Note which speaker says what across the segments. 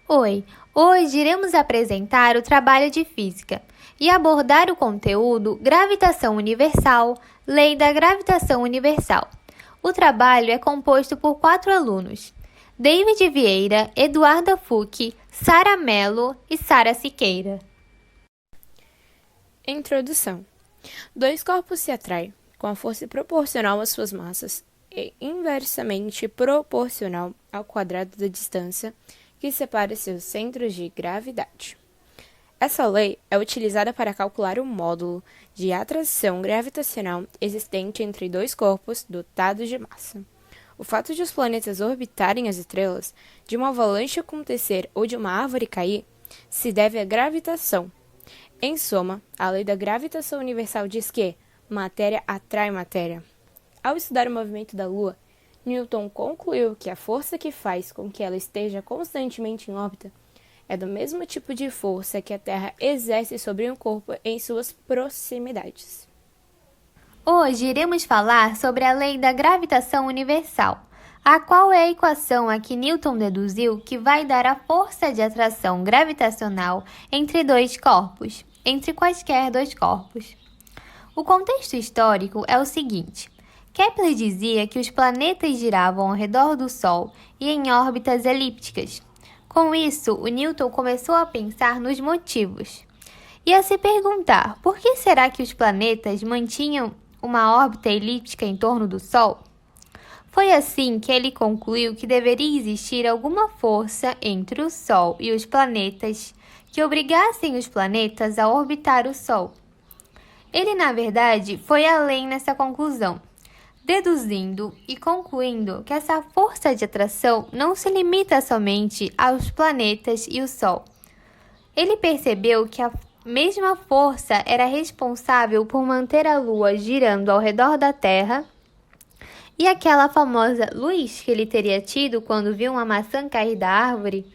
Speaker 1: Oi, hoje iremos apresentar o trabalho de física e abordar o conteúdo Gravitação Universal, Lei da Gravitação Universal. O trabalho é composto por 4 alunos: David Vieira, Eduarda Fucchi, Sara Mello e Sara Siqueira.
Speaker 2: Introdução. Dois corpos se atraem com a força proporcional às suas massas e inversamente proporcional ao quadrado da distância que separa seus centros de gravidade. Essa lei é utilizada para calcular o módulo de atração gravitacional existente entre dois corpos dotados de massa. O fato de os planetas orbitarem as estrelas, de uma avalanche acontecer ou de uma árvore cair, se deve à gravitação. Em suma, a lei da gravitação universal diz que matéria atrai matéria. Ao estudar o movimento da Lua, Newton concluiu que a força que faz com que ela esteja constantemente em órbita é do mesmo tipo de força que a Terra exerce sobre um corpo em suas proximidades.
Speaker 1: Hoje iremos falar sobre a lei da gravitação universal, a qual é a equação a que Newton deduziu que vai dar a força de atração gravitacional entre quaisquer dois corpos. O contexto histórico é o seguinte: Kepler dizia que os planetas giravam ao redor do Sol e em órbitas elípticas. Com isso, o Newton começou a pensar nos motivos e a se perguntar por que será que os planetas mantinham uma órbita elíptica em torno do Sol? Foi assim que ele concluiu que deveria existir alguma força entre o Sol e os planetas que obrigassem os planetas a orbitar o Sol. Ele, na verdade, foi além nessa conclusão, deduzindo e concluindo que essa força de atração não se limita somente aos planetas e o Sol. Ele percebeu que a mesma força era responsável por manter a Lua girando ao redor da Terra, e aquela famosa luz que ele teria tido quando viu uma maçã cair da árvore,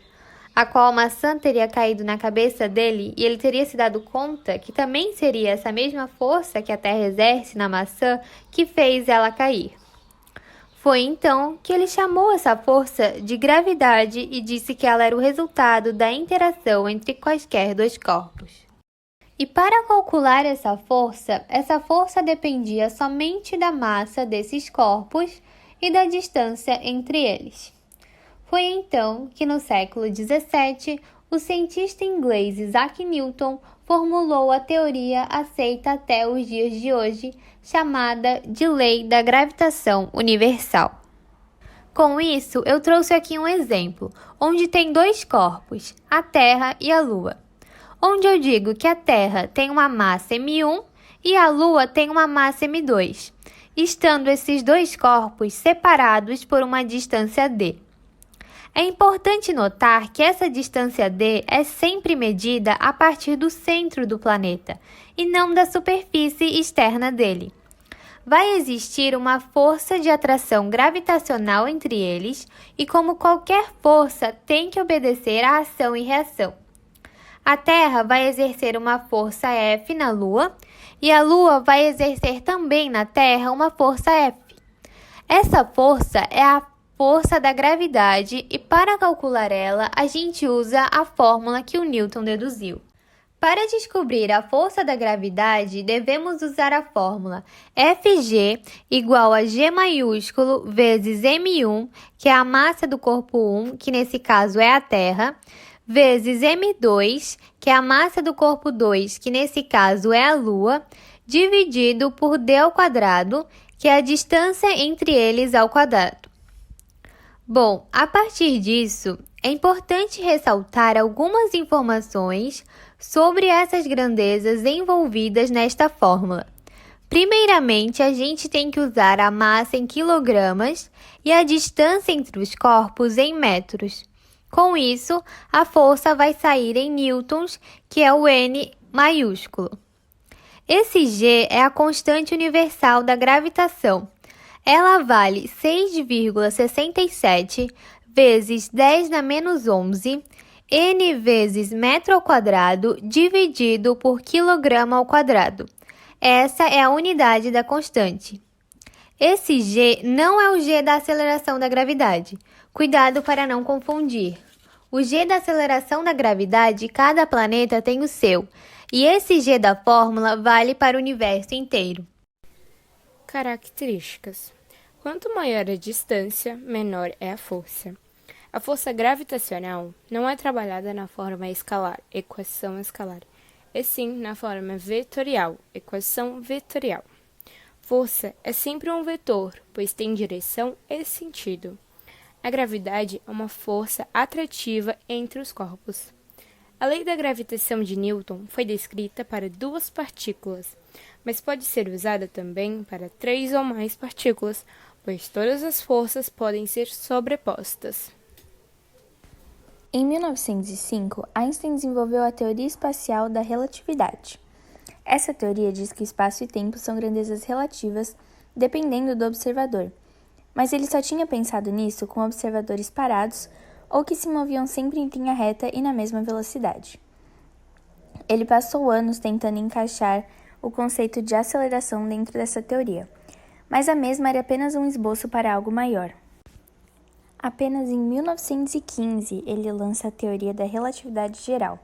Speaker 1: a qual a maçã teria caído na cabeça dele e ele teria se dado conta que também seria essa mesma força que a Terra exerce na maçã que fez ela cair. Foi então que ele chamou essa força de gravidade e disse que ela era o resultado da interação entre quaisquer dois corpos. E para calcular essa força dependia somente da massa desses corpos e da distância entre eles. Foi então que, no século XVII, o cientista inglês Isaac Newton formulou a teoria aceita até os dias de hoje, chamada de Lei da Gravitação Universal. Com isso, eu trouxe aqui um exemplo, onde tem dois corpos, a Terra e a Lua, onde eu digo que a Terra tem uma massa m1 e a Lua tem uma massa m2, estando esses dois corpos separados por uma distância d. É importante notar que essa distância d é sempre medida a partir do centro do planeta e não da superfície externa dele. Vai existir uma força de atração gravitacional entre eles e, como qualquer força, tem que obedecer à ação e reação. A Terra vai exercer uma força F na Lua e a Lua vai exercer também na Terra uma força F. Essa força é a força da gravidade e, para calcular ela, a gente usa a fórmula que o Newton deduziu. Para descobrir a força da gravidade, devemos usar a fórmula Fg igual a G maiúsculo vezes m1, que é a massa do corpo 1, que nesse caso é a Terra, vezes m2, que é a massa do corpo 2, que nesse caso é a Lua, dividido por d ao quadrado, que é a distância entre eles ao quadrado. Bom, a partir disso, é importante ressaltar algumas informações sobre essas grandezas envolvidas nesta fórmula. Primeiramente, a gente tem que usar a massa em quilogramas e a distância entre os corpos em metros. Com isso, a força vai sair em newtons, que é o N maiúsculo. Esse G é a constante universal da gravitação. Ela vale 6,67 vezes 10 na menos 11, N vezes metro ao quadrado, dividido por quilograma ao quadrado. Essa é a unidade da constante. Esse G não é o G da aceleração da gravidade. Cuidado para não confundir. O G da aceleração da gravidade, cada planeta tem o seu, e esse G da fórmula vale para o universo inteiro.
Speaker 2: Características. Quanto maior a distância, menor é a força. A força gravitacional não é trabalhada na forma escalar, equação escalar, e sim na forma vetorial, equação vetorial. Força é sempre um vetor, pois tem direção e sentido. A gravidade é uma força atrativa entre os corpos. A lei da gravitação de Newton foi descrita para duas partículas, mas pode ser usada também para 3 ou mais partículas, pois todas as forças podem ser sobrepostas.
Speaker 3: Em 1905, Einstein desenvolveu a teoria espacial da relatividade. Essa teoria diz que espaço e tempo são grandezas relativas, dependendo do observador, mas ele só tinha pensado nisso com observadores parados ou que se moviam sempre em linha reta e na mesma velocidade. Ele passou anos tentando encaixar o conceito de aceleração dentro dessa teoria, mas a mesma era apenas um esboço para algo maior. Apenas em 1915 ele lança a teoria da relatividade geral,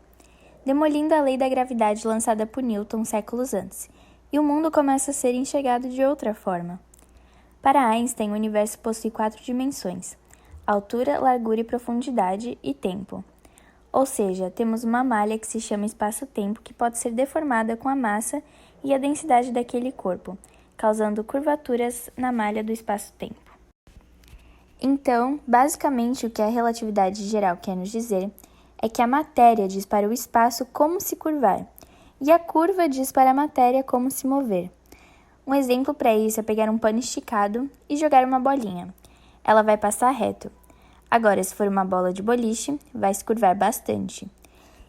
Speaker 3: demolindo a lei da gravidade lançada por Newton séculos antes, e o mundo começa a ser enxergado de outra forma. Para Einstein, o universo possui 4 dimensões: altura, largura e profundidade e tempo. Ou seja, temos uma malha que se chama espaço-tempo que pode ser deformada com a massa e a densidade daquele corpo, causando curvaturas na malha do espaço-tempo. Então, basicamente, o que a relatividade geral quer nos dizer é que a matéria diz para o espaço como se curvar, e a curva diz para a matéria como se mover. Um exemplo para isso é pegar um pano esticado e jogar uma bolinha. Ela vai passar reto. Agora, se for uma bola de boliche, vai se curvar bastante.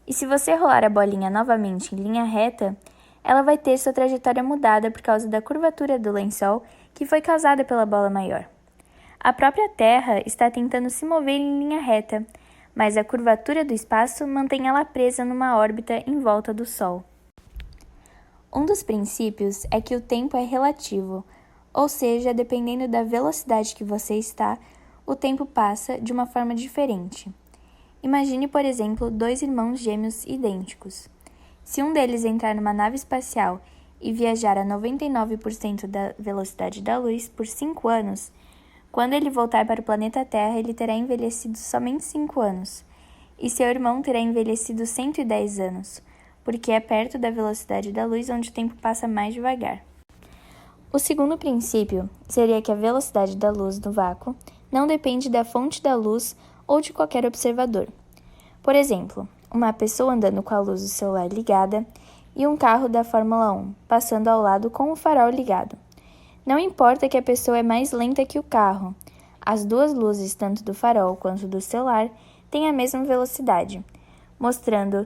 Speaker 3: E se você rolar a bolinha novamente em linha reta, ela vai ter sua trajetória mudada por causa da curvatura do lençol que foi causada pela bola maior. A própria Terra está tentando se mover em linha reta, mas a curvatura do espaço mantém ela presa numa órbita em volta do Sol. Um dos princípios é que o tempo é relativo, ou seja, dependendo da velocidade que você está, o tempo passa de uma forma diferente. Imagine, por exemplo, 2 irmãos gêmeos idênticos. Se um deles entrar numa nave espacial e viajar a 99% da velocidade da luz por 5 anos, quando ele voltar para o planeta Terra, ele terá envelhecido somente 5 anos, e seu irmão terá envelhecido 110 anos, porque é perto da velocidade da luz onde o tempo passa mais devagar. O segundo princípio seria que a velocidade da luz no vácuo não depende da fonte da luz ou de qualquer observador. Por exemplo, uma pessoa andando com a luz do celular ligada e um carro da Fórmula 1 passando ao lado com o farol ligado. Não importa que a pessoa é mais lenta que o carro, as duas luzes, tanto do farol quanto do celular, têm a mesma velocidade, mostrando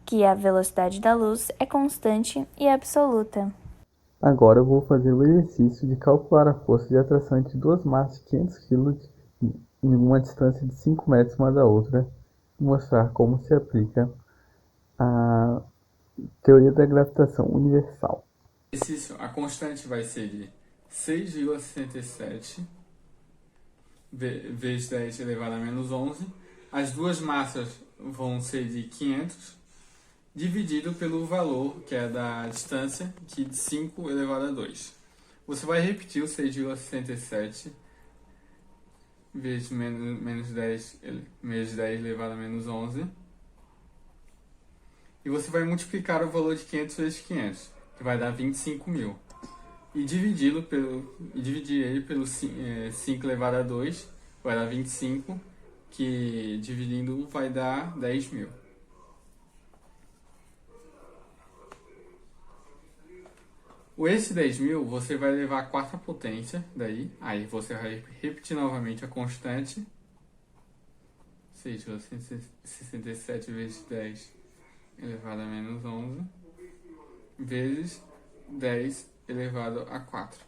Speaker 3: que a velocidade da luz é constante e absoluta.
Speaker 4: Agora eu vou fazer o exercício de calcular a força de atração entre duas massas de 500 kg em uma distância de 5 metros uma da outra e mostrar como se aplica a teoria da gravitação universal.
Speaker 5: Exercício, a constante vai ser de 6,67 vezes 10 elevado a menos 11. As duas massas vão ser de 500, dividido pelo valor, que é da distância, que é de 5 elevado a 2. Você vai repetir o 6,67 vezes menos 10 elevado a menos 11. E você vai multiplicar o valor de 500 vezes 500, que vai dar 25.000. E dividir ele pelo 5 elevado a 2, vai dar 25, que dividindo vai dar 10.000. Esse 10.000 você vai levar a quarta potência, aí você vai repetir novamente a constante, 6,67 vezes 10 elevado a menos 11, vezes 10 elevado a 4.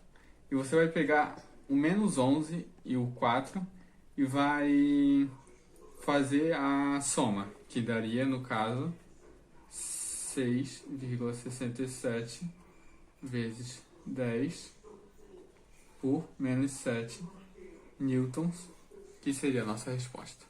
Speaker 5: E você vai pegar o menos 11 e o 4 e vai fazer a soma, que daria, no caso, 6,67 vezes 10 por menos 7 newtons, que seria a nossa resposta.